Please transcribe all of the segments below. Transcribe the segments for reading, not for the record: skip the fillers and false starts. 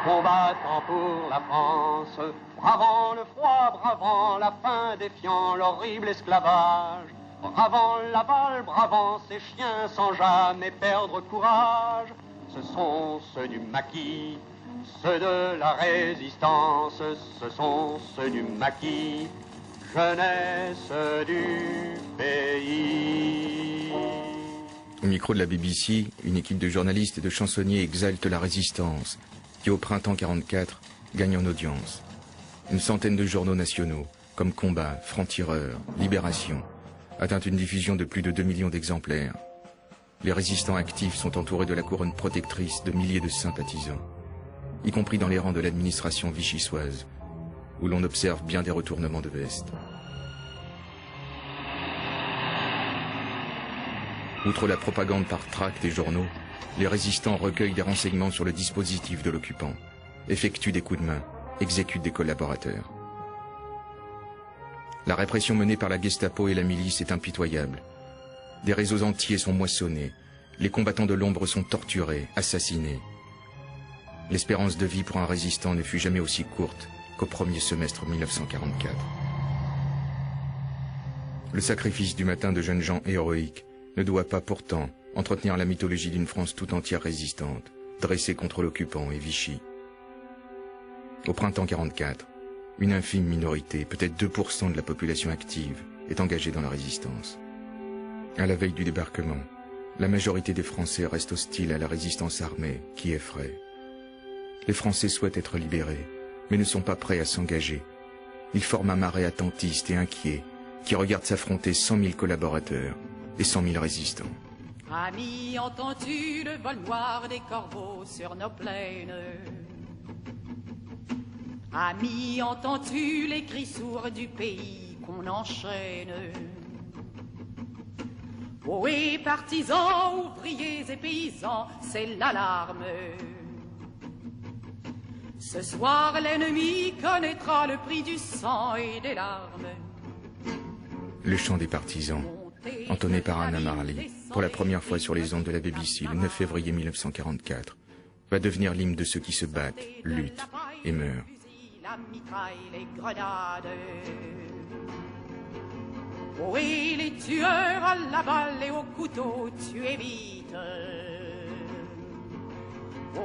combattant pour la France, bravant le froid, bravant la faim, défiant l'horrible esclavage, bravant la balle, bravant ses chiens sans jamais perdre courage. Ce sont ceux du maquis, ceux de la résistance, ce sont ceux du maquis, jeunesse du pays. Au micro de la BBC, une équipe de journalistes et de chansonniers exalte la résistance, qui au printemps 44 gagne en audience. Une centaine de journaux nationaux, comme Combat, Franc-Tireur, Libération, atteint une diffusion de plus de 2 millions d'exemplaires. Les résistants actifs sont entourés de la couronne protectrice de milliers de sympathisants, y compris dans les rangs de l'administration vichysoise, où l'on observe bien des retournements de veste. Outre la propagande par tracts et journaux, les résistants recueillent des renseignements sur le dispositif de l'occupant, effectuent des coups de main, exécutent des collaborateurs. La répression menée par la Gestapo et la milice est impitoyable. Des réseaux entiers sont moissonnés, les combattants de l'ombre sont torturés, assassinés. L'espérance de vie pour un résistant ne fut jamais aussi courte qu'au premier semestre 1944. Le sacrifice du matin de jeunes gens héroïques ne doit pas pourtant entretenir la mythologie d'une France tout entière résistante, dressée contre l'occupant et Vichy. Au printemps 44, une infime minorité, peut-être 2% de la population active, est engagée dans la résistance. À la veille du débarquement, la majorité des Français reste hostile à la résistance armée qui effraie. Les Français souhaitent être libérés, mais ne sont pas prêts à s'engager. Ils forment un marais attentiste et inquiet qui regarde s'affronter 100 000 collaborateurs et 100 000 résistants. Amis, entends-tu le vol noir des corbeaux sur nos plaines? Amis, entends-tu les cris sourds du pays qu'on enchaîne? Ohé, partisans, ouvriers et paysans, c'est l'alarme. Ce soir, l'ennemi connaîtra le prix du sang et des larmes. Le chant des partisans, entonné par Anna Marley, pour la première fois sur les ondes de la BBC le 9 février 1944, va devenir l'hymne de ceux qui se battent, luttent et meurent. La mitraille, les grenades. Oui, les tueurs à la balle et au couteau, tu évites.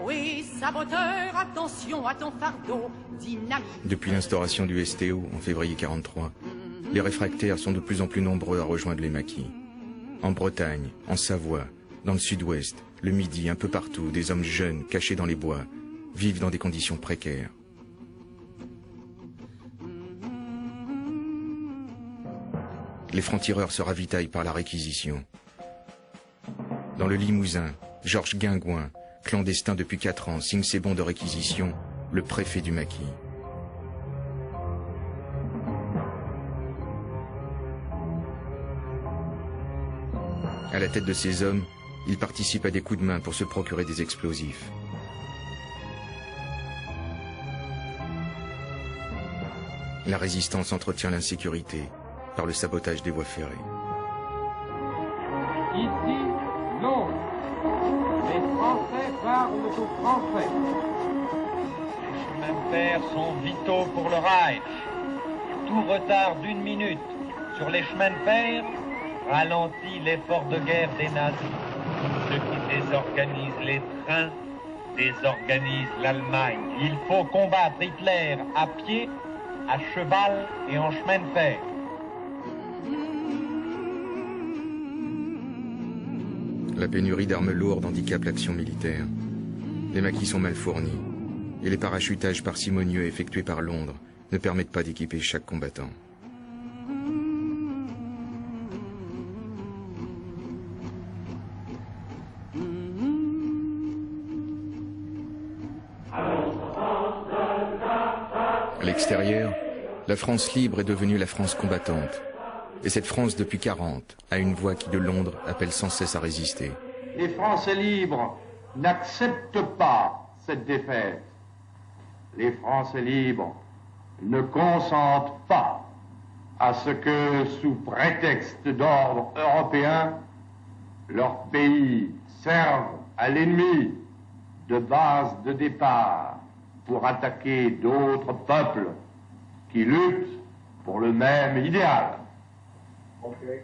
Oui, saboteur, attention à ton fardeau, dynamite. Depuis l'instauration du STO en février 43, les réfractaires sont de plus en plus nombreux à rejoindre les maquis. En Bretagne, en Savoie, dans le sud-ouest, le Midi, un peu partout, des hommes jeunes, cachés dans les bois, vivent dans des conditions précaires. Les francs-tireurs se ravitaillent par la réquisition. Dans le Limousin, Georges Guingouin, clandestin depuis 4 ans, signe ses bons de réquisition, le préfet du maquis. À la tête de ces hommes, il participe à des coups de main pour se procurer des explosifs. La résistance entretient l'insécurité par le sabotage des voies ferrées. Ici, non. Les Français parlent aux Français. Les chemins de fer sont vitaux pour le Reich. Tout retard d'1 minute sur les chemins de fer ralentit l'effort de guerre des nazis. Ceux qui désorganisent les trains désorganisent l'Allemagne. Il faut combattre Hitler à pied, à cheval et en chemin de fer. La pénurie d'armes lourdes handicape l'action militaire. Les maquis sont mal fournis et les parachutages parcimonieux effectués par Londres ne permettent pas d'équiper chaque combattant. À l'extérieur, la France libre est devenue la France combattante. Et cette France depuis 40 a une voix qui de Londres appelle sans cesse à résister. Les Français libres n'acceptent pas cette défaite. Les Français libres ne consentent pas à ce que, sous prétexte d'ordre européen, leur pays serve à l'ennemi de base de départ. pour attaquer d'autres peuples qui luttent pour le même idéal. Okay.